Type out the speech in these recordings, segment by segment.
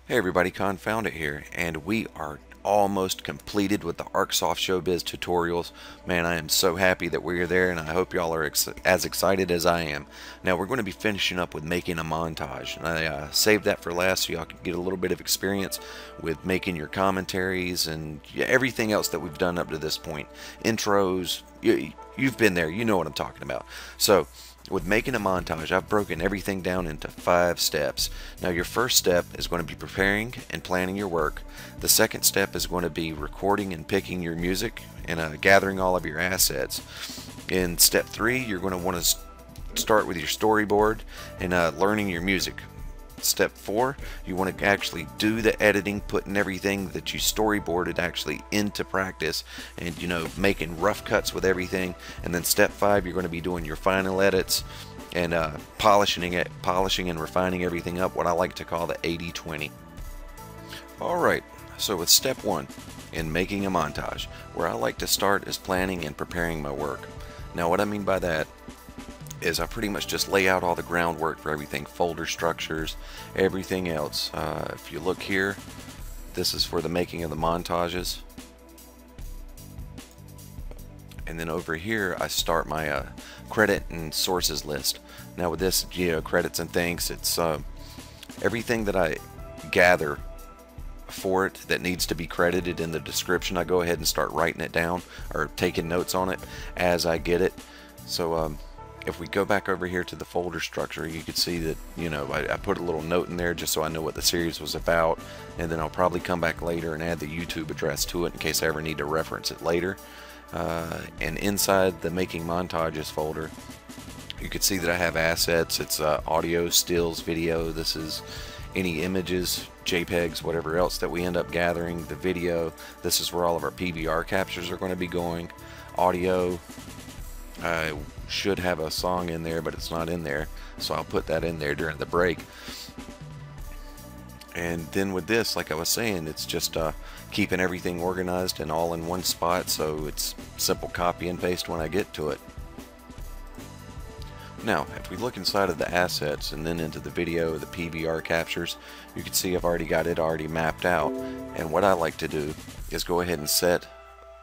Hey everybody, Confound It here, and we are almost completed with the Arcsoft Showbiz tutorials. Man, I am so happy that we are there, and I hope y'all are as excited as I am. Now, we're going to be finishing up with making a montage, and I saved that for last so y'all can get a little bit of experience with making your commentaries and everything else that we've done up to this point. Intros, you've been there, you know what I'm talking about. So, with making a montage, I've broken everything down into 5 steps. Now, your first step is going to be preparing and planning your work. The second step is going to be recording and picking your music and gathering all of your assets. In step 3, you're going to want to start with your storyboard and learning your music. Step 4, you want to actually do the editing, putting everything that you storyboarded actually into practice and, making rough cuts with everything. And then step 5, you're going to be doing your final edits and polishing and refining everything up, what I like to call the 80-20. Alright, so with step 1, in making a montage, where I like to start is planning and preparing my work. Now, what I mean by that is I pretty much just lay out all the groundwork for everything, folder structures, everything else. If you look here, this is for the making of the montages. And then over here I start my credit and sources list. Now with this, credits and things, it's everything that I gather for it that needs to be credited in the description. I go ahead and start writing it down or taking notes on it as I get it. So if we go back over here to the folder structure, you can see that, I put a little note in there just so I know what the series was about, and then I'll probably come back later and add the YouTube address to it in case I ever need to reference it later. And inside the Making Montages folder, you can see that I have assets. It's audio, stills, video. This is any images, JPEGs, whatever else that we end up gathering. The video, this is where all of our PBR captures are going to be going. Audio, I should have a song in there, but it's not in there, so I'll put that in there during the break. And then with this, like I was saying, it's just keeping everything organized and all in one spot, so it's simple copy and paste when I get to it. Now, if we look inside of the assets and then into the video, the PBR captures, you can see I've already got it mapped out. And what I like to do is go ahead and set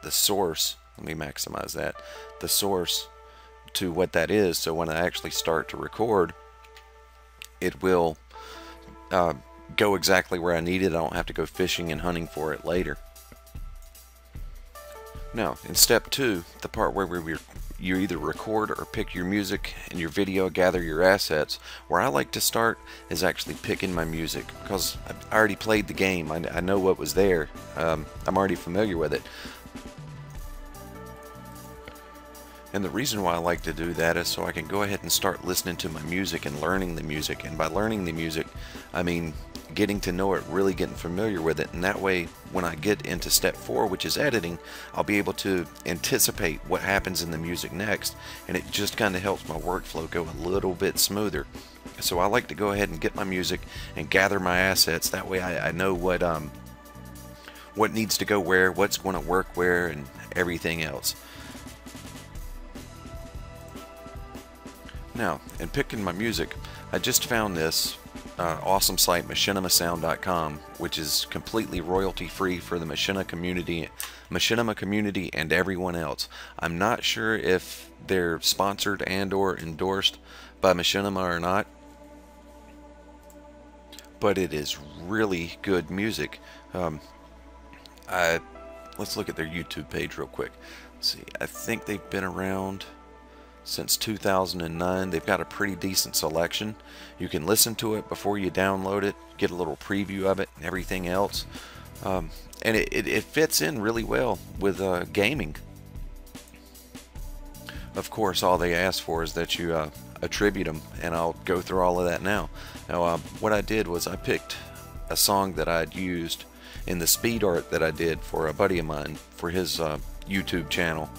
the source. Let me maximize that. The source to what that is, so when I actually start to record, it will go exactly where I need it. I don't have to go fishing and hunting for it later. Now, in step 2, the part where you either record or pick your music and your video, gather your assets, where I like to start is actually picking my music, because I already played the game. I know what was there. I'm already familiar with it. And the reason why I like to do that is so I can go ahead and start listening to my music and learning the music. And by learning the music, I mean getting to know it, really getting familiar with it. And that way, when I get into step 4, which is editing, I'll be able to anticipate what happens in the music next. And it just kind of helps my workflow go a little bit smoother. So I like to go ahead and get my music and gather my assets. That way I know what needs to go where, what's going to work where, and everything else. Now, in picking my music, I just found this awesome site, machinimasound.com, which is completely royalty-free for the machinima community and everyone else. I'm not sure if they're sponsored and or endorsed by Machinima or not, but it is really good music. Let's look at their YouTube page real quick. Let's see, I think they've been around since 2009. They've got a pretty decent selection. You can listen to it before you download it, get a little preview of it and everything else. And it fits in really well with gaming. Of course, all they ask for is that you attribute them, and I'll go through all of that now. Now, what I did was I picked a song that I'd used in the speed art that I did for a buddy of mine for his YouTube channel,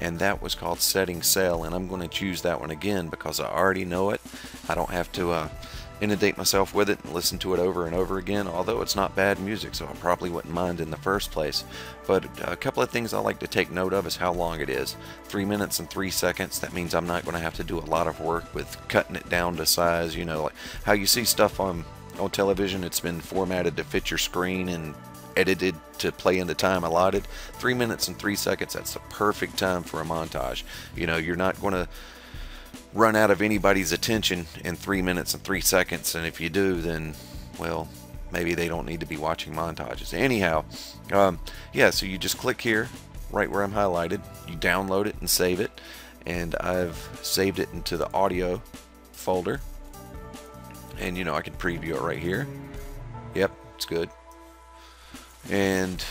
and that was called Setting Sail, and I'm going to choose that one again because I already know it. I don't have to inundate myself with it and listen to it over and over again, although it's not bad music, so I probably wouldn't mind in the first place. But a couple of things I like to take note of is how long it is. 3 minutes and 3 seconds. That means I'm not going to have to do a lot of work with cutting it down to size, like how you see stuff on on television. It's been formatted to fit your screen and edited to play in the time allotted. 3 minutes and 3 seconds, that's the perfect time for a montage. You know, you're not going to run out of anybody's attention in 3 minutes and 3 seconds, and if you do, then, well, maybe they don't need to be watching montages. Anyhow, yeah, so you just click here, right where I'm highlighted, you download it and save it, and I've saved it into the audio folder, and you know, I can preview it right here. Yep, it's good. And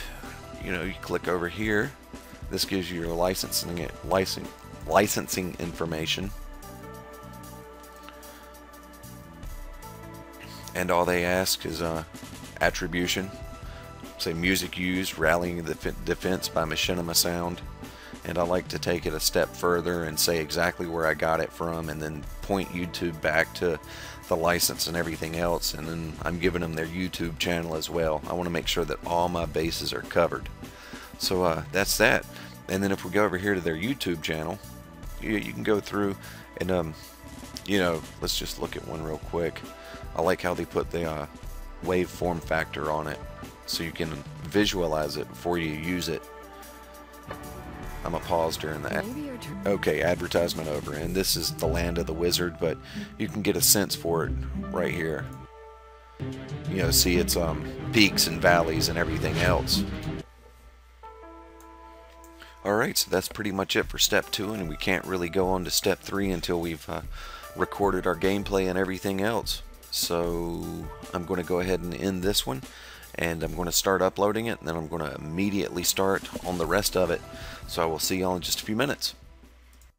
you know, you click over here, this gives you your licensing information, and all they ask is attribution. Say music used, Rallying the Defense by Machinima Sound. And I like to take it a step further and say exactly where I got it from, and then point YouTube back to the license and everything else, and then I'm giving them their YouTube channel as well. I want to make sure that all my bases are covered. So that's that. And then if we go over here to their YouTube channel, you can go through and you know, let's just look at one real quick. I like how they put the waveform factor on it, so you can visualize it before you use it. I'm gonna pause during that. Okay, advertisement over, and this is the land of the wizard, but you can get a sense for it right here. You know, see its peaks and valleys and everything else. Alright, so that's pretty much it for step 2, and we can't really go on to step 3 until we've recorded our gameplay and everything else. So I'm going to go ahead and end this one, and I'm going to start uploading it, and then I'm going to immediately start on the rest of it. So I will see y'all in just a few minutes.